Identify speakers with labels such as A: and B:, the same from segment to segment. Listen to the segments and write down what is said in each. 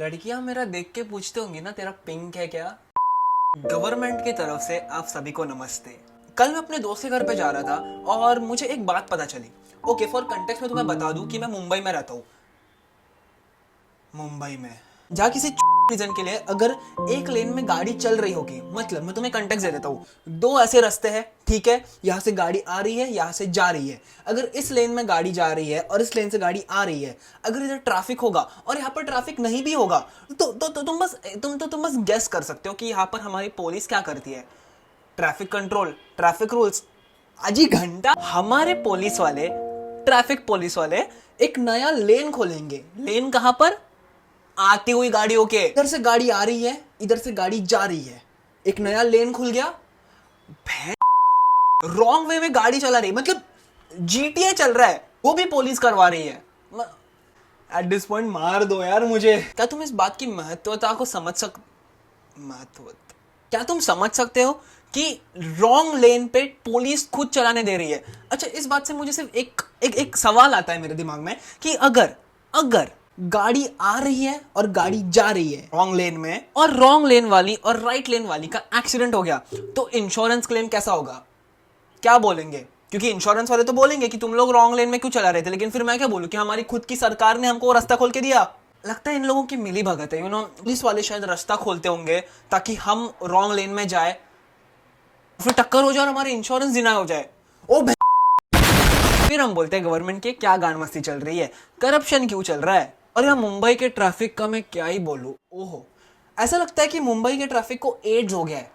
A: लड़कियां मेरा देख के पूछते होंगी ना, तेरा पिंक है क्या? गवर्नमेंट की तरफ से आप सभी को नमस्ते। कल मैं अपने दोस्त के घर पे जा रहा था और मुझे एक बात पता चली। ओके, फॉर कंटेक्स्ट में तुम्हें बता दूं कि मैं मुंबई में रहता हूँ। मुंबई में जहाँ किसी रीजन के लिए अगर एक लेन में गाड़ी चल रही होगी, मतलब मैं तुम्हें कंटेक्स्ट दे देता हूँ। दो ऐसे रास्ते हैं, ठीक है, यहाँ से गाड़ी आ रही है, यहाँ से जा रही है। अगर इस लेन में गाड़ी जा रही है और इस लेन से गाड़ी आ रही है, अगर इधर ट्रैफिक होगा और यहाँ पर ट्रैफिक नहीं भी होगा तो तुम बस गेस कर सकते हो कि यहाँ पर हमारी पुलिस क्या करती है। Traffic control, traffic rules. अजी घंटा हमारे पुलिस वाले, ट्रैफिक पुलिस वाले एक नया लेन खोलेंगे। लेन कहां पर? आती हुई गाड़ियों के। इधर से गाड़ी आ रही है, इधर से गाड़ी जा रही है, एक नया लेन खुल गया। रॉन्ग वे में गाड़ी चला रही, मतलब जीटीए चल रहा है, वो भी पुलिस करवा रही है। एट दिस पॉइंट मार दो यार मुझे। क्या तुम इस बात की महत्वता को क्या तुम समझ सकते हो कि रॉन्ग लेन पे पुलिस खुद चलाने दे रही है? अच्छा, इस बात से मुझे सिर्फ एक सवाल आता है मेरे दिमाग में कि अगर गाड़ी आ रही है और गाड़ी जा रही है रॉन्ग लेन में, और रॉन्ग लेन वाली और राइट लेन वाली का एक्सीडेंट हो गया, तो इंश्योरेंस क्लेम कैसा होगा? क्या बोलेंगे? क्योंकि इंश्योरेंस वाले तो बोलेंगे कि तुम लोग रॉन्ग लेन में क्यों चला रहे थे, लेकिन फिर मैं क्या बोलूं कि हमारी खुद की सरकार ने हमको रास्ता खोल के दिया। लगता है इन लोगों की मिली भगत है, पुलिस वाले शायद रास्ता खोलते होंगे ताकि हम रॉन्ग लेन में जाए, फिर टक्कर हो जाए और हमारी इंश्योरेंस डिनाई हो जाए। ओ फिर हम बोलते हैं गवर्नमेंट की क्या गान मस्ती चल रही है, करप्शन क्यों चल रहा है। और यहाँ मुंबई के ट्रैफिक का मैं क्या ही बोलूं। ओहो, ऐसा लगता है कि मुंबई के ट्रैफिक को एड्स हो गया है,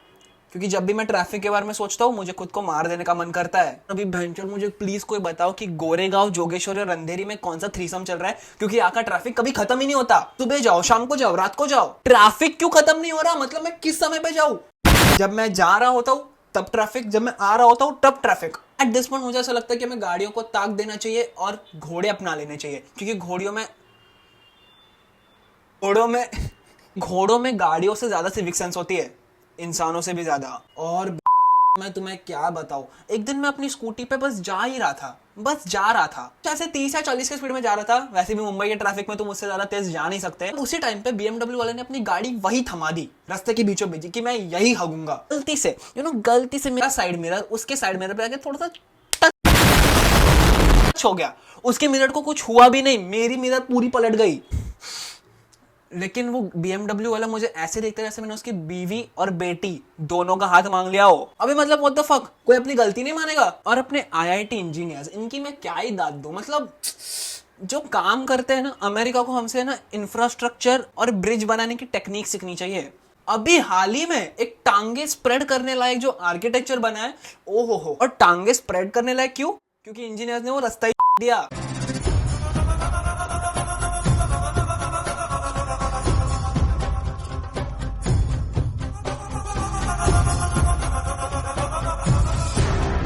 A: क्योंकि जब भी मैं ट्रैफिक के बारे में सोचता हूँ मुझे खुद को मार देने का मन करता है। अभी भयंकर मुझे प्लीज कोई बताओ कि गोरेगांव, जोगेश्वरी और अंधेरी में कौन सा थ्रीसम चल रहा है, क्योंकि यहाँ का ट्रैफिक कभी खत्म ही नहीं होता। सुबह जाओ, शाम को जाओ, रात को जाओ, ट्रैफिक क्यों खत्म नहीं हो रहा? मतलब मैं किस समय पे जाऊँ? जब मैं जा रहा होता हूँ तब ट्रैफिक, जब मैं आ रहा होता हूँ तब ट्रैफिक। एट दिस पॉइंट मुझे ऐसा लगता है कि हमें गाड़ियों को ताक देना चाहिए और घोड़े अपना लेने चाहिए, क्योंकि घोड़ों में गाड़ियों से ज्यादा सिविक सेंस होती है, इंसानों से भी ज्यादा। और मैं तुम्हें क्या बताऊं, एक दिन मैं अपनी स्कूटी पे बस जा रहा था, जैसे 30 या 40 के स्पीड में जा रहा था। वैसे भी मुंबई के ट्रैफिक में तुम उससे ज्यादा तेज जा नहीं सकते। उसी टाइम पे बीएमडब्ल्यू वाले ने अपनी गाड़ी वही थमा दी रास्ते के बीचों बीच कि मैं यही हगूंगा। गलती से मेरा साइड मिरर उसके साइड मिरर पे आके थोड़ा सा टच हो गया। उसके मिरर को कुछ हुआ भी नहीं, मेरी मिरर पूरी पलट गई। लेकिन वो बीएमडब्ल्यू वाला मुझे ऐसे देखता है जैसे मैंने उसकी बीवी और बेटी दोनों का हाथ मांग लिया हो। अभी मतलब व्हाट द फक, कोई अपनी गलती नहीं मानेगा। और अपने आईआईटी इंजीनियर्स, इनकी मैं क्या ही दाद दूं। मतलब जो काम करते हैं ना, अमेरिका को हमसे ना इंफ्रास्ट्रक्चर और ब्रिज बनाने की टेक्निक सीखनी चाहिए। अभी हाल ही में एक टांगे स्प्रेड करने लायक जो आर्किटेक्चर बना है, ओहो हो। और टांगे स्प्रेड करने लायक क्यों? क्योंकि इंजीनियर्स ने वो रास्ता ही दिया।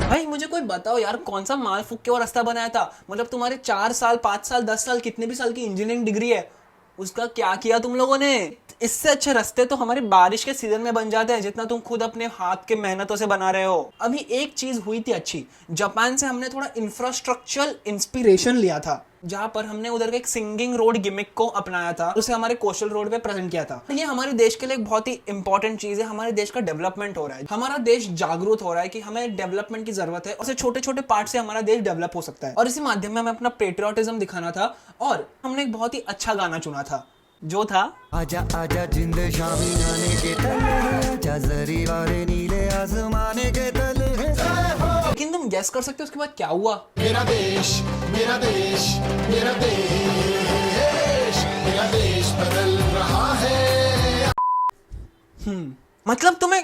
A: भाई मुझे कोई बताओ यार, कौन सा माल फूक के वो रास्ता बनाया था? मतलब तुम्हारे 4 साल, 5 साल, 10 साल, कितने भी साल की इंजीनियरिंग डिग्री है, उसका क्या किया तुम लोगों ने? इससे अच्छे रास्ते तो हमारे बारिश के सीजन में बन जाते हैं, जितना तुम खुद अपने हाथ के मेहनतों से बना रहे हो। अभी एक चीज हुई थी अच्छी, जापान से हमने थोड़ा इंफ्रास्ट्रक्चरल इंस्पिरेशन लिया था, जहां पर हमने उधर के एक सिंगिंग रोड गिमिक को अपनाया था, उसे हमारे कोस्टल रोड पे प्रेजेंट किया था। ये हमारे देश के लिए एक बहुत ही इंपॉर्टेंट चीज है। हमारे देश का डेवलपमेंट हो रहा है, हमारा देश जागरूक हो रहा है कि हमें डेवलपमेंट की जरूरत है, और छोटे छोटे पार्ट से हमारा देश डेवलप हो सकता है। और इसी माध्यम में हमें अपना पेट्रियोटिज्म दिखाना था, और हमने एक बहुत ही अच्छा गाना चुना था, जो था
B: आजा आजा जिंद शामी आने के तले, आजा जरी वाले नीले आसमाने के तले।
A: लेकिन तुम गेस कर सकते हो उसके बाद क्या हुआ?
C: मेरा देश, मेरा देश, मेरा देश, मेरा देश बदल रहा है।
A: मतलब तुम्हें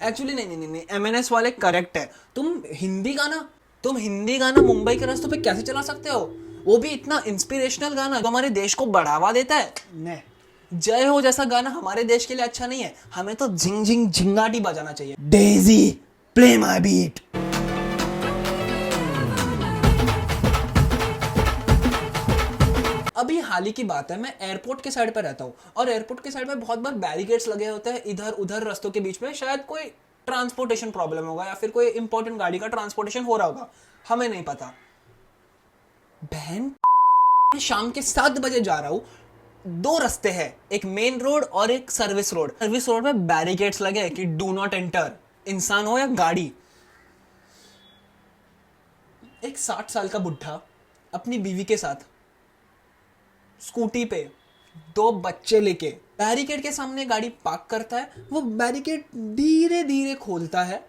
A: एक्चुअली नहीं, एमएनएस वाले करेक्ट है। तुम हिंदी गाना मुंबई के रास्तों पे कैसे चला सकते हो? वो भी इतना इंस्पिरेशनल गाना जो हमारे देश को बढ़ावा देता है। नहीं, जय हो जैसा गाना हमारे देश के लिए अच्छा नहीं है। हमें तो झिंग झिंग झिंगाटी बजाना चाहिए। DJ play my beat. अभी हाल ही की बात है, मैं एयरपोर्ट के साइड पे रहता हूँ, और एयरपोर्ट के साइड पे बहुत बार बैरिकेड्स लगे होते हैं इधर उधर रास्तों के बीच में। शायद कोई ट्रांसपोर्टेशन प्रॉब्लम होगा, या फिर कोई इंपॉर्टेंट गाड़ी का ट्रांसपोर्टेशन हो रहा होगा, हमें नहीं पता। बहन मैं शाम के 7 बजे जा रहा हूँ, 2 रास्ते हैं, एक मेन रोड और एक सर्विस रोड। सर्विस रोड में बैरिकेड्स लगे कि डू नॉट एंटर, इंसान हो या गाड़ी। एक 60 साल का बुढ़ा अपनी बीवी के साथ स्कूटी पे 2 बच्चे लेके बैरिकेड के सामने गाड़ी पार्क करता है। वो बैरिकेड धीरे धीरे खोलता है,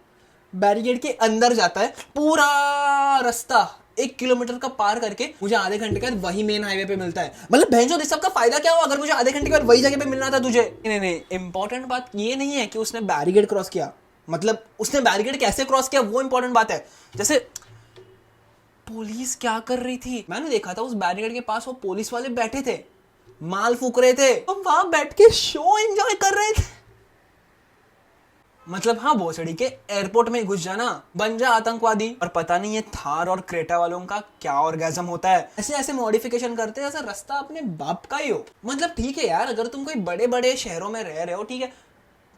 A: बैरिकेड के अंदर जाता है, पूरा रास्ता 1 किलोमीटर का पार करके मुझे आधे घंटे के बाद वही मेन हाईवे पे मिलता है। मतलब भैंचोद इस सब का फायदा क्या हुआ अगर मुझे आधे घंटे के बाद वही जगह पे मिलना था तुझे? नहीं, इंपॉर्टेंट बात ये नहीं है कि उसने बैरिकेड क्रॉस किया, मतलब उसने बैरिकेड कैसे क्रॉस किया वो इंपॉर्टेंट बात है। जैसे पुलिस क्या कर रही थी, मैंने देखा था उस बैरिकेड के पास वो पुलिस वाले बैठे थे, माल फूक रहे थे, तो वहां बैठ के शो एंजॉय कर रहे थे। मतलब हाँ, भोसड़ी के एयरपोर्ट में घुस जाना, बन जा आतंकवादी। और पता नहीं ये थार और क्रेटा वालों का क्या ऑर्गेज़म होता है, ऐसे ऐसे मॉडिफिकेशन करते हैं जैसा रास्ता अपने बाप का ही हो। मतलब ठीक है यार, अगर तुम कोई बड़े बड़े शहरों में रह रहे हो ठीक है,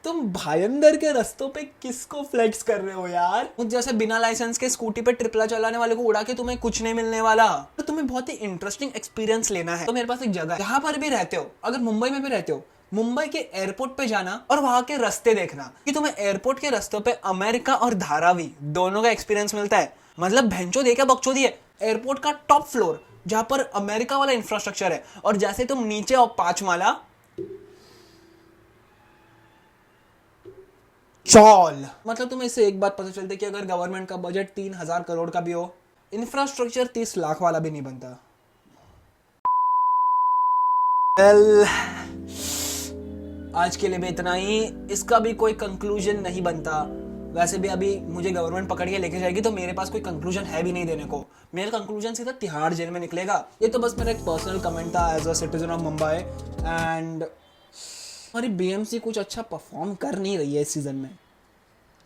A: तुम भायंदर के रास्तों पे किसको फ्लेक्स कर रहे हो यार? मुझ जैसे बिना लाइसेंस के स्कूटी पे ट्रिपला चलाने वाले को उड़ा के तुम्हें कुछ नहीं मिलने वाला। तो तुम्हें बहुत ही इंटरेस्टिंग एक्सपीरियंस लेना है तो मेरे पास एक जगह है, जहां पर भी रहते हो, अगर मुंबई में भी रहते हो, मुंबई के एयरपोर्ट पे जाना और वहां के रास्ते देखना कि तुम्हें एयरपोर्ट के रास्तों पे अमेरिका और धारावी दोनों का एक्सपीरियंस मिलता है। मतलब भैंचो देखा बकचोदी है, एयरपोर्ट का टॉप फ्लोर जहां पर अमेरिका वाला इंफ्रास्ट्रक्चर है, और जैसे तुम नीचे और 5 माला चौल। मतलब तुम्हें इससे एक बात पता चलती है कि अगर गवर्नमेंट का बजट 3000 करोड़ का भी हो, इंफ्रास्ट्रक्चर 30 लाख वाला भी नहीं बनता। आज के लिए भी इतना ही, इसका भी कोई कंक्लूजन नहीं बनता। वैसे भी अभी मुझे गवर्नमेंट पकड़ के लेके जाएगी तो मेरे पास कोई कंक्लूजन है भी नहीं देने को। मेरा कंक्लूजन सीधा तिहाड़ जेल में निकलेगा। ये तो बस मेरा एक पर्सनल कमेंट था as a citizen of Mumbai. And हमारी बीएमसी कुछ अच्छा परफॉर्म कर नहीं रही है इस सीजन में।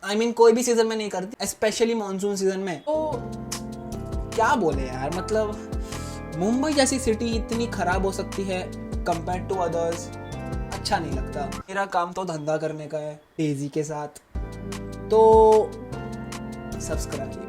A: I mean, कोई भी सीजन में नहीं करती, स्पेशली मॉनसून सीजन में। तो क्या बोले यार, मतलब मुंबई जैसी सिटी इतनी खराब हो सकती है कंपेयर टू अदर्स, अच्छा नहीं लगता। मेरा काम तो धंधा करने का है तेजी के साथ, तो सब्सक्राइब।